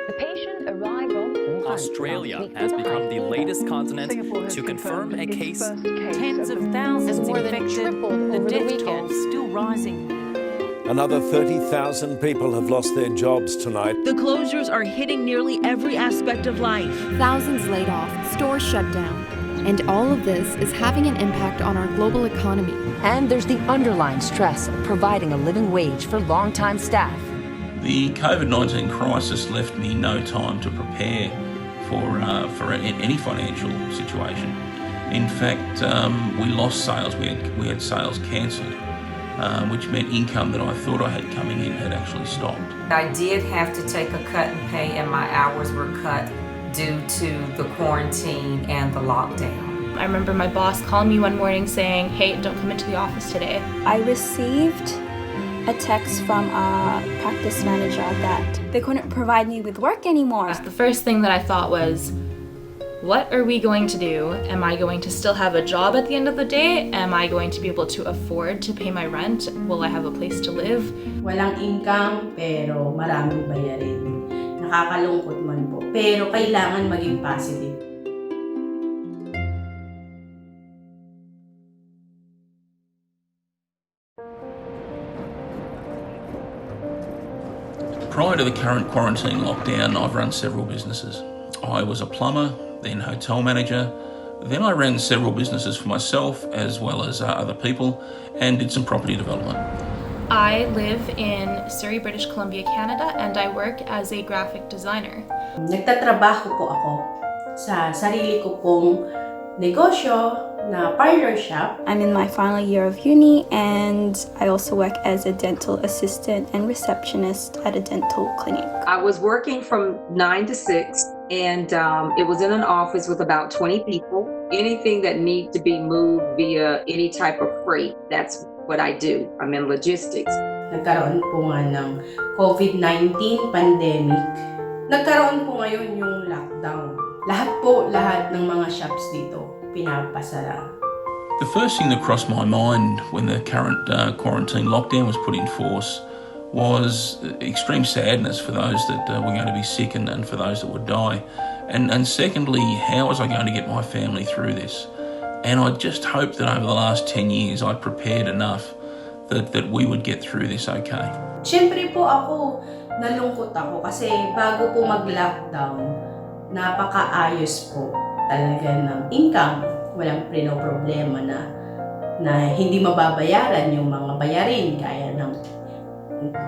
The patient arrived on Wuhan Australia last week has with a become high the fever. latest continent Singapore has to confirm a its case. first case Tens of of thousands Has more than infected. tripled The over the death weekend. toll still rising. Another 30,000 people have lost their jobs tonight. The closures are hitting nearly every aspect of life. Thousands laid off, stores shut down. And all of this is having an impact on our global economy. And there's the underlying stress of providing a living wage for long-time staff. The COVID-19 crisis left me no time to prepare for any financial situation. In fact, we lost sales. We had sales cancelled, which meant income that I thought I had coming in had actually stopped. I did have to take a cut in pay, and my hours were cut due to the quarantine and the lockdown. I remember my boss calling me one morning saying, "Hey, don't come into the office today." I received a text from a practice manager that they couldn't provide me with work anymore. The first thing that I thought was, what are we going to do? Am I going to still have a job at the end of the day? Am I going to be able to afford to pay my rent? Will I have a place to live? Walang income pero maraming bayarin. Nakakalungkot man po, pero kailangan maging positive. Prior to the current quarantine lockdown, I've run several businesses. I was a plumber, then hotel manager, then I ran several businesses for myself as well as other people, and did some property development. I live in Surrey, British Columbia, Canada, and I work as a graphic designer. Nagtatrabaho po ako sa sarili ko pong negosyo na parlor shop. I'm in my final year of uni, and I also work as a dental assistant and receptionist at a dental clinic. I was working from 9 to 6, and it was in an office with about 20 people. Anything that needs to be moved via any type of freight, that's what I do. I'm in logistics. Nagkaroon po nga ng COVID-19 pandemic. Nagkaroon po ngayon yung lockdown. Lahat ng mga shops dito pinapasara. The first thing that crossed my mind when the current quarantine lockdown was put in force was extreme sadness for those that were going to be sick and for those that would die. And secondly, how was I going to get my family through this? And I just hoped that over the last 10 years I'd prepared enough that we would get through this okay. Siyempre po ako, nalungkot ako kasi bago po mag-lockdown, napakaayos po talaga ng income. Walang problema na hindi mababayaran yung mga bayarin gaya ng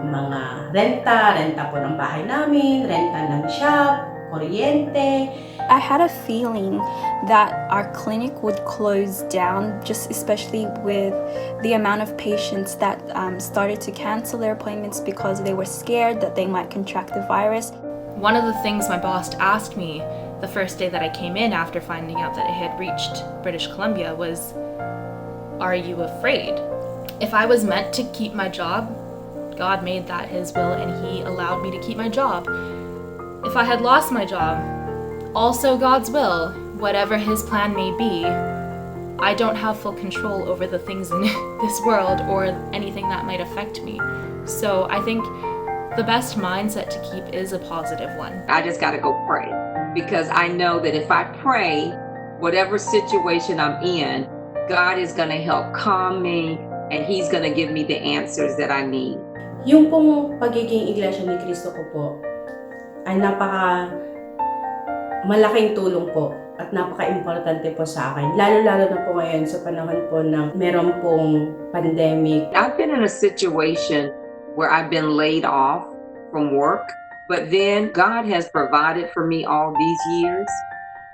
mga renta po ng bahay namin, renta ng shop, kuryente. I had a feeling that our clinic would close down, just especially with the amount of patients that started to cancel their appointments because they were scared that they might contract the virus. One of the things my boss asked me the first day that I came in after finding out that it had reached British Columbia was, "Are you afraid?" If I was meant to keep my job, God made that His will and He allowed me to keep my job. If I had lost my job, also God's will, whatever His plan may be, I don't have full control over the things in this world or anything that might affect me. So I think the best mindset to keep is a positive one. I just got to go pray, because I know that if I pray, whatever situation I'm in, God is going to help calm me and He's going to give me the answers that I need. Yung pong pagiging Iglesia ni Cristo ko po ay malaking tulong po at napaka-importante po sa akin. Lalo-lalo na po ngayon sa panahon po ng meron pong pandemic. I've been in a situation where I've been laid off from work, but then God has provided for me all these years.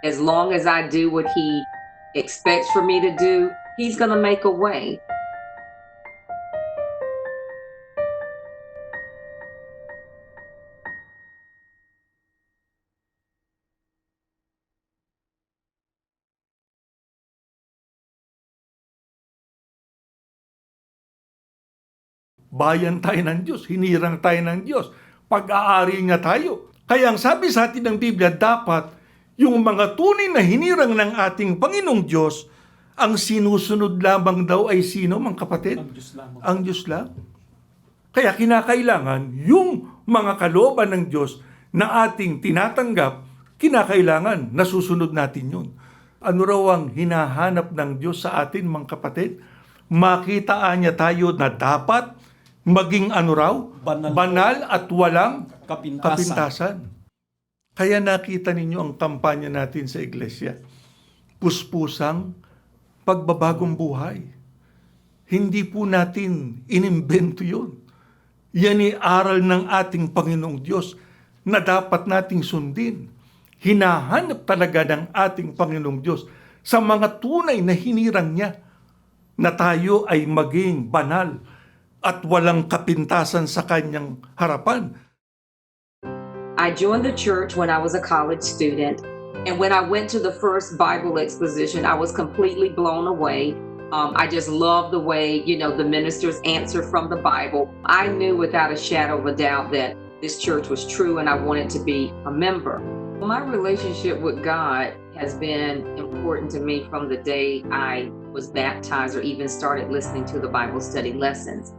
As long as I do what He expects for me to do, He's going to make a way. Bayan tayo ng Diyos, hinirang tayo ng Diyos, pag-aari niya tayo. Kaya ang sabi sa atin ng Biblia, dapat yung mga tunay na hinirang ng ating Panginoong Diyos, ang sinusunod lamang daw ay sino, mga kapatid? Ang Diyos lamang. Ang Diyos lang. Kaya kinakailangan yung mga kalooban ng Diyos na ating tinatanggap, kinakailangan nasusunod natin yun. Ano raw ang hinahanap ng Diyos sa atin, mga kapatid? Makitaan niya tayo na dapat maging ano raw? Banal at walang kapintasan. Kaya nakita ninyo ang kampanya natin sa Iglesia. Puspusang pagbabagong buhay. Hindi po natin inimbento yun. Yan ay aral ng ating Panginoong Diyos na dapat nating sundin. Hinahanap talaga ng ating Panginoong Diyos sa mga tunay na hinirang niya na tayo ay maging banal at walang kapintasan sa kanyang harapan. I joined the church when I was a college student, and when I went to the first Bible exposition, I was completely blown away. I just loved the way, the ministers answer from the Bible. I knew without a shadow of a doubt that this church was true and I wanted to be a member. My relationship with God has been important to me from the day I was baptized or even started listening to the Bible study lessons.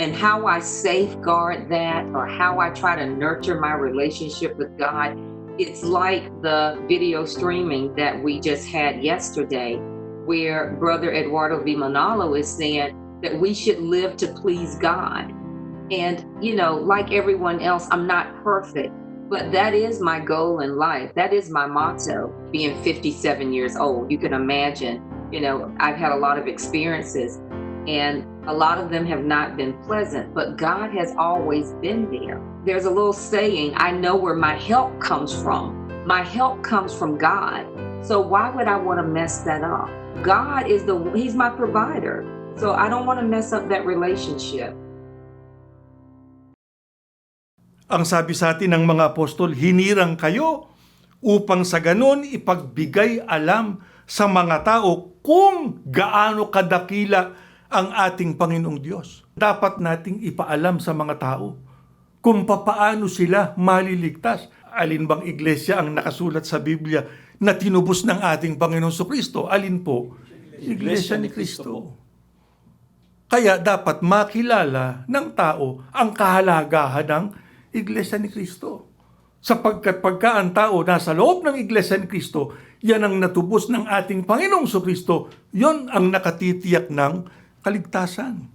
And how I safeguard that, or how I try to nurture my relationship with God, it's like the video streaming that we just had yesterday, where Brother Eduardo V. Manalo is saying that we should live to please God. And, like everyone else, I'm not perfect, but that is my goal in life. That is my motto, being 57 years old. You can imagine, I've had a lot of experiences, and a lot of them have not been pleasant, but God has always been there. There's a little saying, I know where my help comes from. My help comes from God. So why would I want to mess that up? God He's my provider. So I don't want to mess up that relationship. Ang sabi sa atin ng mga apostol, hinirang kayo upang sa ganon ipagbigay alam sa mga tao kung gaano kadakila ang ating Panginoong Diyos. Dapat nating ipaalam sa mga tao kung papaano sila maliligtas. Alin bang iglesia ang nakasulat sa Biblia na tinubos ng ating Panginoong Cristo? Alin po? Iglesia ni Cristo. Kaya dapat makilala ng tao ang kahalagahan ng Iglesia ni Cristo. Sapagkat pagka ang tao nasa loob ng Iglesia ni Cristo, yan ang natubos ng ating Panginoong Cristo, yon ang nakatitiyak ng kaligtasan.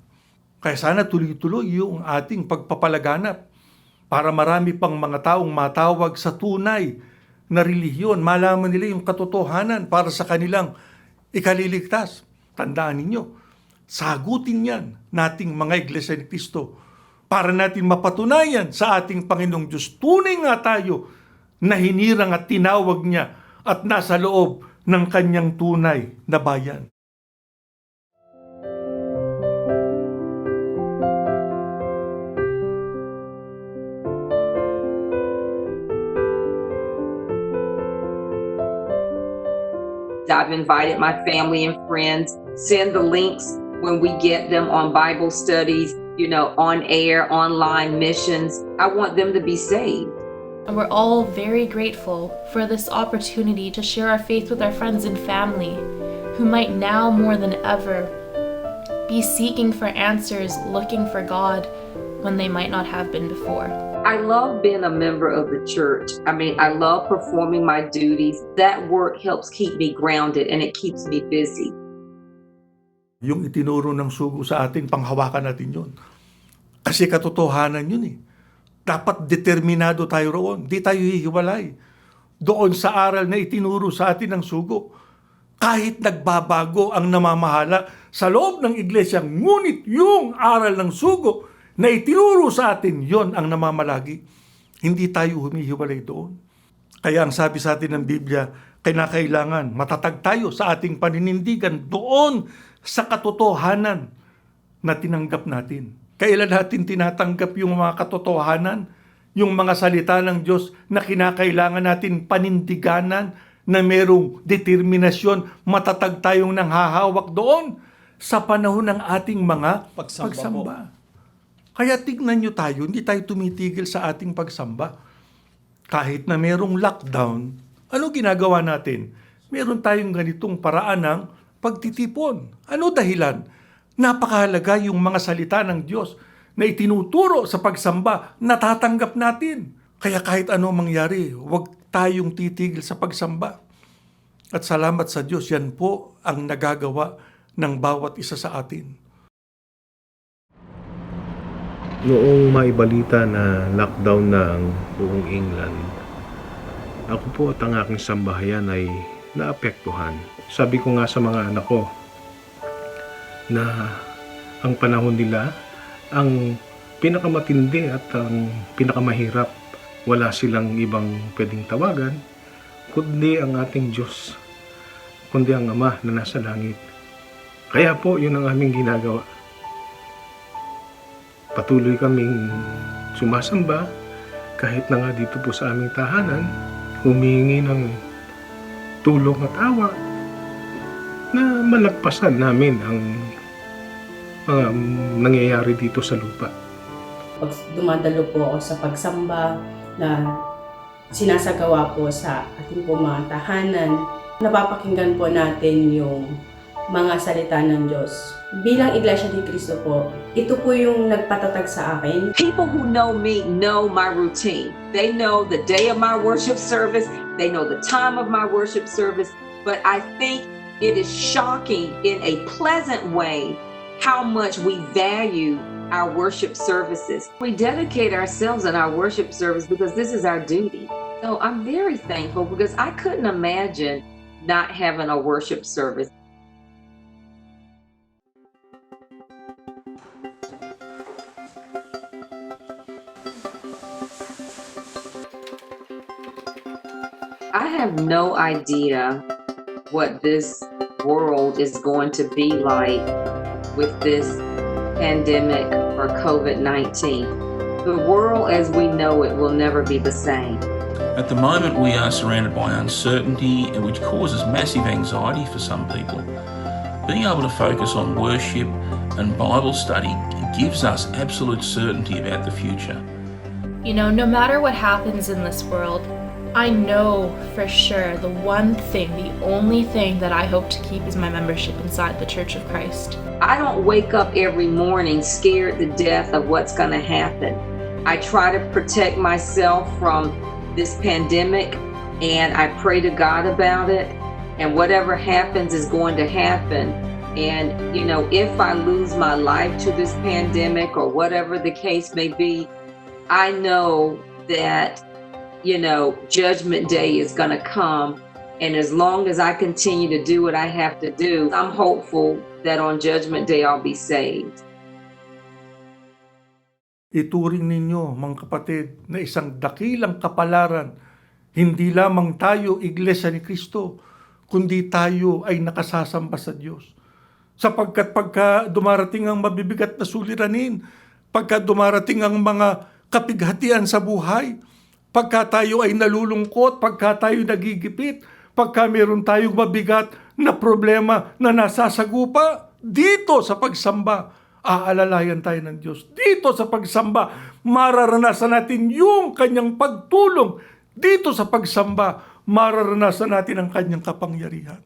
Kaya sana tuloy-tuloy yung ating pagpapalaganap para marami pang mga taong matawag sa tunay na relihiyon, malaman nila yung katotohanan para sa kanilang ikaliligtas. Tandaan ninyo, sagutin yan nating mga Iglesia ni Cristo para natin mapatunayan sa ating Panginoong Diyos. Tunay nga tayo na hinirang at tinawag niya at nasa loob ng kanyang tunay na bayan. I've invited my family and friends, send the links when we get them on Bible studies, on air, online missions. I want them to be saved. And we're all very grateful for this opportunity to share our faith with our friends and family who might now more than ever be seeking for answers, looking for God when they might not have been before. I love being a member of the church. I love performing my duties. That work helps keep me grounded and it keeps me busy. Yung itinuro ng sugo sa atin, panghawakan natin yun. Kasi katotohanan yun eh. Dapat determinado tayo roon. Di tayo hihiwalay doon sa aral na itinuro sa atin ng sugo. Kahit nagbabago ang namamahala sa loob ng iglesia, ngunit yung aral ng sugo na itinuro sa atin, yon ang namamalagi. Hindi tayo humihiwalay doon. Kaya ang sabi sa atin ng Biblia, kinakailangan matatag tayo sa ating paninindigan doon sa katotohanan na tinanggap natin. Kailan natin tinatanggap yung mga katotohanan, yung mga salita ng Diyos na kinakailangan natin panindiganan, na merong determinasyon, matatag tayong nanghahawak doon sa panahon ng ating mga pagsamba. Kaya tignan nyo tayo, hindi tayo tumitigil sa ating pagsamba. Kahit na merong lockdown, ano ginagawa natin? Meron tayong ganitong paraan ng pagtitipon. Ano dahilan? Napakahalaga yung mga salita ng Diyos na itinuturo sa pagsamba, natatanggap natin. Kaya kahit ano mangyari, huwag tayong titigil sa pagsamba. At salamat sa Diyos, yan po ang nagagawa ng bawat isa sa atin. Noong maibalita na lockdown na ang buong England, ako po at ang aking sambahayan ay naapektuhan. Sabi ko nga sa mga anak ko na ang panahon nila, ang pinakamatindi at ang pinakamahirap, wala silang ibang pwedeng tawagan, kundi ang ating Diyos, kundi ang Ama na nasa langit. Kaya po, yun ang aming ginagawa. Patuloy kaming sumasamba, kahit na nga dito po sa aming tahanan, humingi ng tulong at awa na malagpasan namin ang mga nangyayari dito sa lupa. Pag dumadalo po ako sa pagsamba na sinasagawa po sa ating po mga tahanan, napapakinggan po natin yung mga salita ng Diyos. Bilang Iglesia ni Cristo po, ito po yung nagpatatag sa akin. People who know me know my routine. They know the day of my worship service. They know the time of my worship service. But I think it is shocking in a pleasant way how much we value our worship services. We dedicate ourselves in our worship service because this is our duty. So I'm very thankful because I couldn't imagine not having a worship service. I have no idea what this world is going to be like with this pandemic or COVID-19. The world as we know it will never be the same. At the moment, we are surrounded by uncertainty, which causes massive anxiety for some people. Being able to focus on worship and Bible study gives us absolute certainty about the future. You know, no matter what happens in this world, I know for sure the one thing, the only thing that I hope to keep is my membership inside the Church of Christ. I don't wake up every morning scared to death of what's going to happen. I try to protect myself from this pandemic and I pray to God about it. And whatever happens is going to happen. And, you know, if I lose my life to this pandemic or whatever the case may be, I know that, you know, Judgment Day is going to come. And as long as I continue to do what I have to do, I'm hopeful that on Judgment Day I'll be saved. Ituring ninyo, mga kapatid, na isang dakilang kapalaran, hindi lamang tayo Iglesia ni Cristo, kundi tayo ay nakasasamba sa Diyos. Sapagkat pagka dumarating ang mabibigat na suliranin, pagka dumarating ang mga kapighatian sa buhay, pagka tayo ay nalulungkot, pagka tayo nagigipit, pagka meron tayong mabigat na problema na nasasagupa, dito sa pagsamba, aalalayan tayo ng Diyos. Dito sa pagsamba, mararanasan natin yung kanyang pagtulong. Dito sa pagsamba, mararanasan natin ang kanyang kapangyarihan.